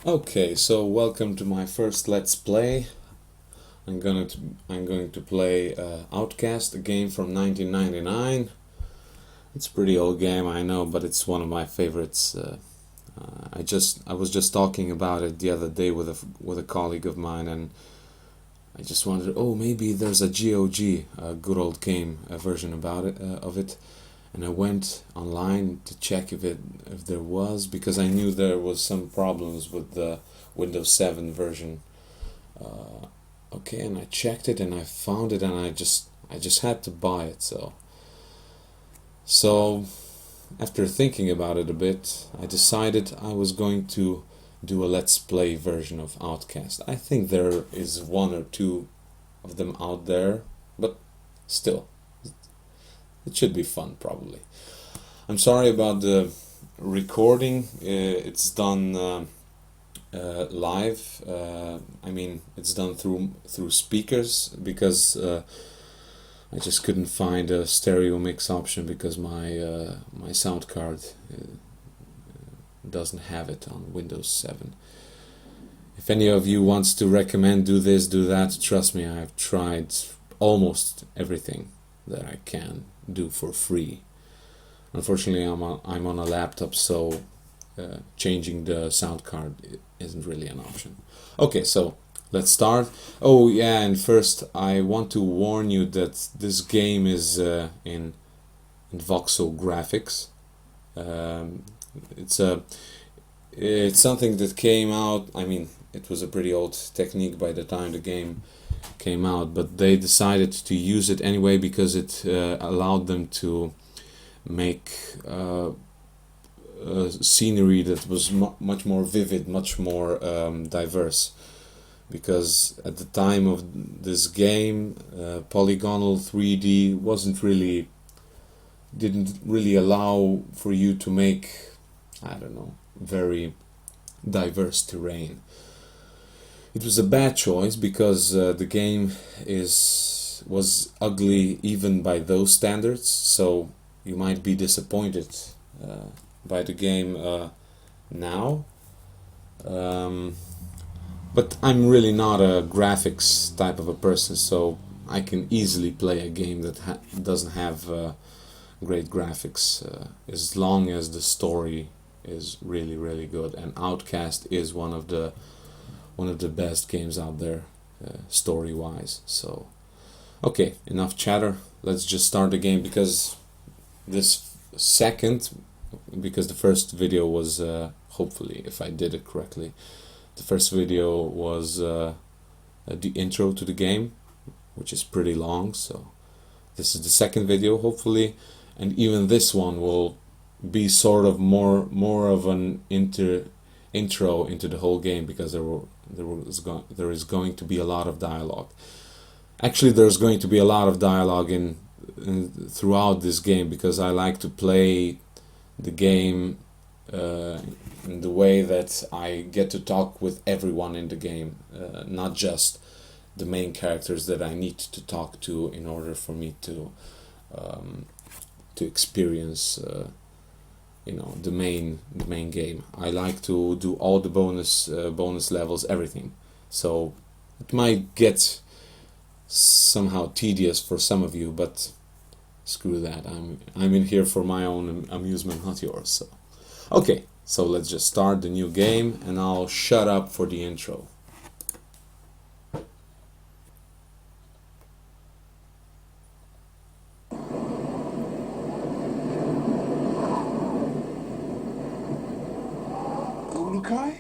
Okay, so welcome to my first Let's Play. I'm going to play Outcast, a game from 1999. It's a pretty old game, I know, but it's one of my favorites. I was just talking about it the other day with a colleague of mine, and I just wondered, oh, maybe there's a GOG, a good old game, a version of it. And I went online to check if there was, because I knew there was some problems with the Windows 7 version. Okay, and I checked it and I found it, and I just had to buy it. So after thinking about it a bit, I decided I was going to do a Let's Play version of Outcast. I think there is one or two of them out there, but still, it should be fun, probably. I'm sorry about the recording. It's done live. I mean, it's done through speakers, because I just couldn't find a stereo mix option, because my sound card doesn't have it on Windows 7. If any of you wants to recommend do this, do that, trust me, I've tried almost everything that I can do for free. Unfortunately, I'm on a laptop, so changing the sound card isn't really an option. Okay, so let's start. Oh yeah, and first I want to warn you that this game is in voxel graphics. It's something that came out. I mean, it was a pretty old technique by the time the game came out, but they decided to use it anyway because it allowed them to make scenery that was much more vivid, much more diverse. Because at the time of this game, polygonal 3D didn't really allow for you to make, I don't know, very diverse terrain. It was a bad choice, because the game was ugly even by those standards, so you might be disappointed by the game now. But I'm really not a graphics type of a person, so I can easily play a game that doesn't have great graphics, as long as the story is really, really good. And Outcast is one of the best games out there, story-wise. So, okay, enough chatter. Let's just start the game, because because the first video was, hopefully, if I did it correctly, the first video was the intro to the game, which is pretty long. So this is the second video, hopefully, and even this one will be sort of more of an intro into the whole game, because there is going to be a lot of dialogue. Actually, there's going to be a lot of dialogue throughout this game, because I like to play the game in the way that I get to talk with everyone in the game, not just the main characters that I need to talk to in order for me to experience the main game. I like to do all the bonus levels, everything. So it might get somehow tedious for some of you, but screw that. I'm in here for my own amusement, not yours. So okay, so let's just start the new game, and I'll shut up for the intro. Ulukai?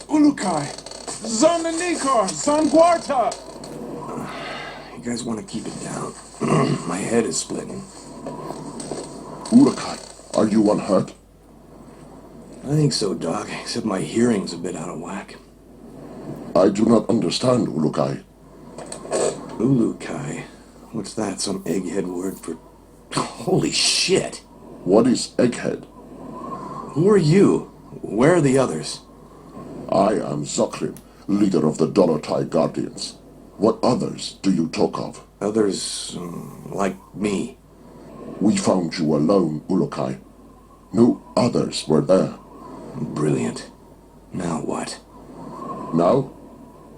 Ulukai! Zonanikar! Zanguarta! You guys want to keep it down? My head is splitting. Ulukai, are you unhurt? I think so, Doc, except my hearing's a bit out of whack. I do not understand, Ulukai. Ulukai? What's that, some egghead word for... Holy shit! What is egghead? Who are you? Where are the others? I am Zokrim, leader of the Ulukai Guardians. What others do you talk of? Others, like me. We found you alone, Ulukai. No others were there. Brilliant. Now what? Now?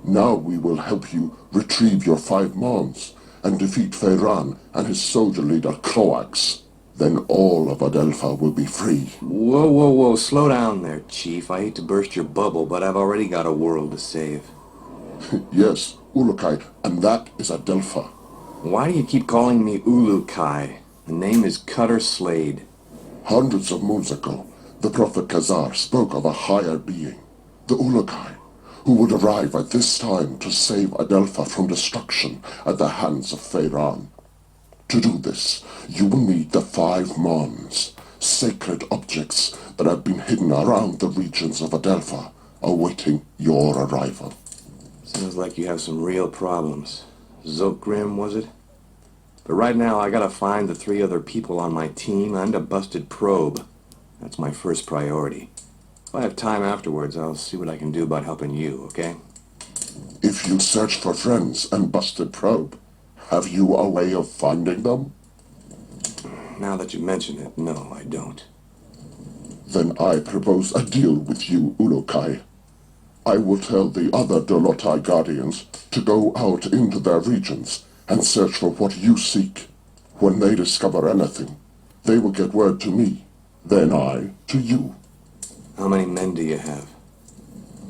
Now we will help you retrieve your 5 Mons and defeat Feyran and his soldier leader Croax. Then all of Adelpha will be free. Whoa, whoa, whoa, slow down there, Chief. I hate to burst your bubble, but I've already got a world to save. Yes, Ulukai, and that is Adelpha. Why do you keep calling me Ulukai? The name is Cutter Slade. Hundreds of moons ago, the Prophet Khazar spoke of a higher being, the Ulukai, who would arrive at this time to save Adelpha from destruction at the hands of Feyran. To do this, you will need the 5 Mons, sacred objects that have been hidden around the regions of Adelpha, awaiting your arrival. Sounds like you have some real problems. Zokgrim, was it? But right now, I gotta find the 3 other people on my team and a busted probe. That's my first priority. If I have time afterwards, I'll see what I can do about helping you, okay? If you search for friends and busted probe, have you a way of finding them? Now that you mention it, no, I don't. Then I propose a deal with you, Ulukai. I will tell the other Dolotai Guardians to go out into their regions and search for what you seek. When they discover anything, they will get word to me, then I to you. How many men do you have?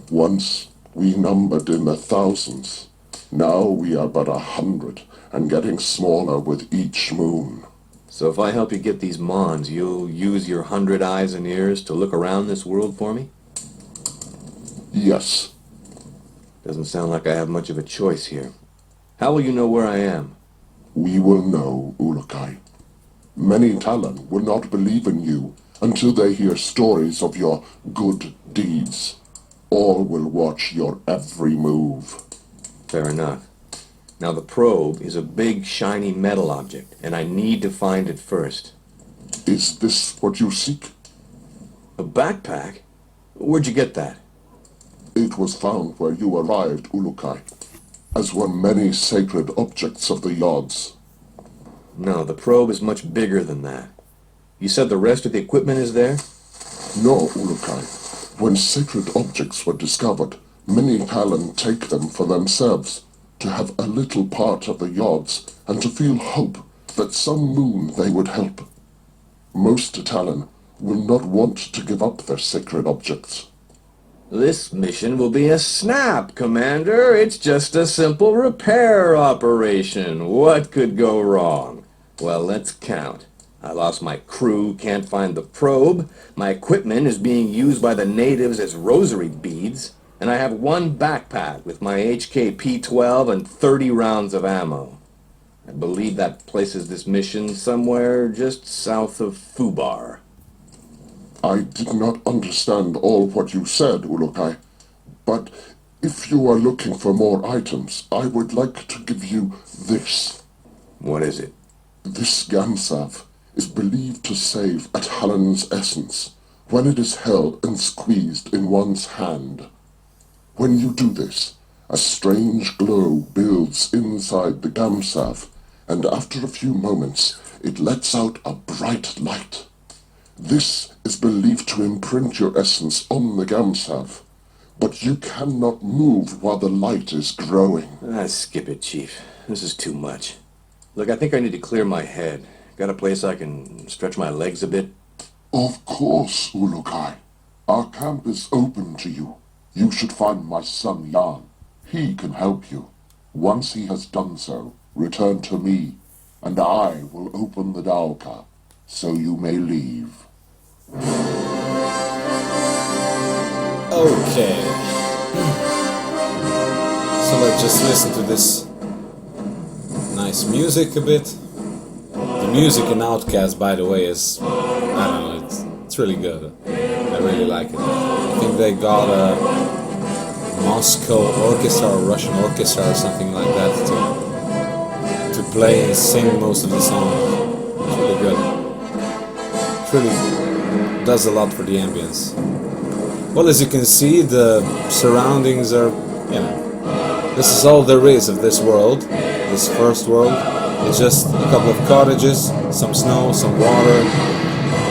Once we numbered in the thousands. Now we are but 100 and getting smaller with each moon. So if I help you get these Mons, you'll use your 100 eyes and ears to look around this world for me? Yes. Doesn't sound like I have much of a choice here. How will you know where I am? We will know, Ulukai. Many Talon will not believe in you until they hear stories of your good deeds. All will watch your every move. Fair enough. Now the probe is a big shiny metal object, and I need to find it first. Is this what you seek? A backpack? Where'd you get that? It was found where you arrived, Ulukai, as were many sacred objects of the Yods. No, the probe is much bigger than that. You said the rest of the equipment is there? No, Ulukai. When sacred objects were discovered, many Talon take them for themselves, to have a little part of the Yods, and to feel hope that some moon they would help. Most Talon will not want to give up their sacred objects. This mission will be a snap, Commander. It's just a simple repair operation. What could go wrong? Well, let's count. I lost my crew, can't find the probe. My equipment is being used by the natives as rosary beads. And I have 1 backpack with my HK P-12 and 30 rounds of ammo. I believe that places this mission somewhere just south of Fubar. I did not understand all what you said, Ulukai, but if you are looking for more items, I would like to give you this. What is it? This Gamsav is believed to save a Talon's essence when it is held and squeezed in one's hand. When you do this, a strange glow builds inside the Gamsav, and after a few moments, it lets out a bright light. This is believed to imprint your essence on the Gamsav, but you cannot move while the light is growing. Skip it, Chief. This is too much. Look, I think I need to clear my head. Got a place I can stretch my legs a bit? Of course, Ulukai. Our camp is open to you. You should find my son Jan. He can help you. Once he has done so, return to me, and I will open the Dalka, so you may leave. Okay. So let's just listen to this nice music a bit. The music in Outcast, by the way, is, I don't know, it's really good. I really like it. I think they got a Moscow orchestra or Russian orchestra or something like that to play and sing most of the song. It's really good. It really does a lot for the ambience. Well, as you can see, the surroundings are, you know, this is all there is of this world, this first world. It's just a couple of cottages, some snow, some water,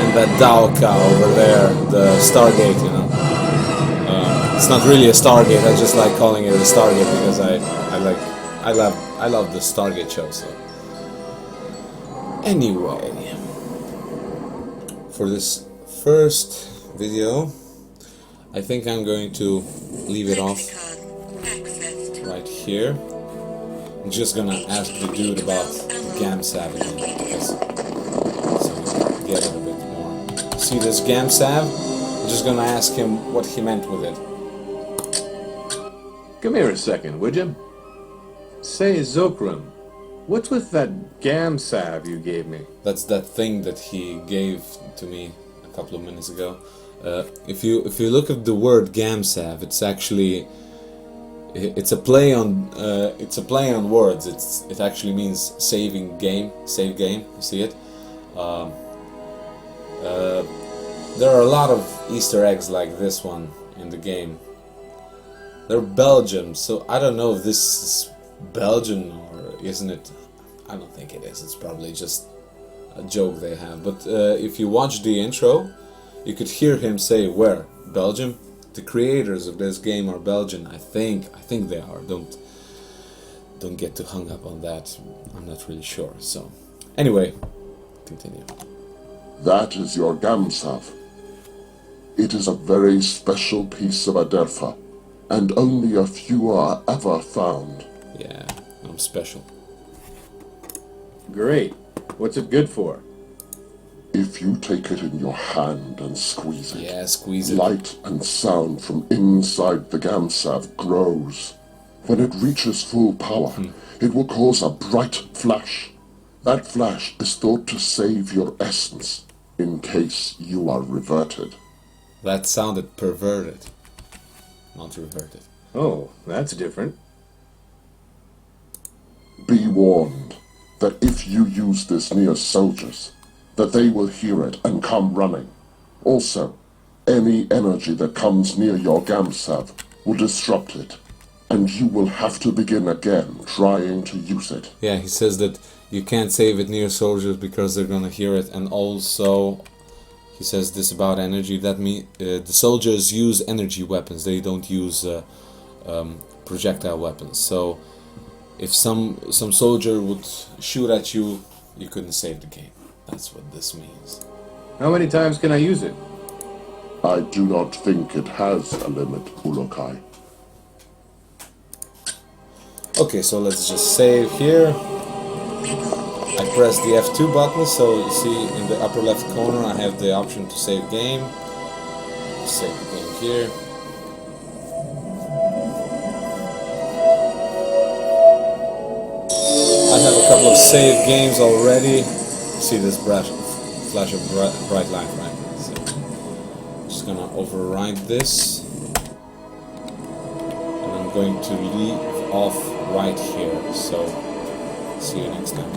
and that Dalka over there, the Stargate, you know. It's not really a Stargate. I just like calling it a Stargate because I love the Stargate show. So anyway, for this first video, I think I'm going to leave it off right here. I'm just gonna ask the dude about the Gamsav again, because so we get it a bit more. See this Gamsav? I'm just gonna ask him what he meant with it. Come here a second, would you? Say, Zokram, what's with that Gamsav you gave me? That's that thing that he gave to me a couple of minutes ago. If you look at the word Gamsav, it's actually it's a play on words. It actually means save game. You see it? There are a lot of Easter eggs like this one in the game. They're Belgium, so I don't know if this is Belgian or isn't it. I don't think it is. It's probably just a joke they have. But if you watch the intro, you could hear him say, "Where? Belgium?" The creators of this game are Belgian. I think they are. Don't get too hung up on that. I'm not really sure. So anyway, continue. That is your Gamsav. It is a very special piece of Adelpha, and only a few are ever found. Yeah, I'm special. Great. What's it good for? If you take it in your hand and squeeze it, Yeah, squeeze it. light and sound from inside the Gamsav grows. When it reaches full power, it will cause a bright flash. That flash is thought to save your essence in case you are reverted. That sounded perverted, not reverted. Oh, that's different. Be warned that if you use this near soldiers, that they will hear it and come running. Also, any energy that comes near your Gamsav will disrupt it, and you will have to begin again trying to use it. Yeah, he says that you can't save it near soldiers because they're gonna hear it, and also he says this about energy. That means the soldiers use energy weapons. They don't use projectile weapons. So if some soldier would shoot at you, you couldn't save the game. That's what this means. How many times can I use it? I do not think it has a limit, Ulukai. Okay, so let's just save here. I press the F2 button, so you see in the upper left corner I have the option to save game. Save the game here. I have a couple of save games already. See this flash of bright light, right? So I'm just gonna override this, and I'm going to leave off right here. So see you next time.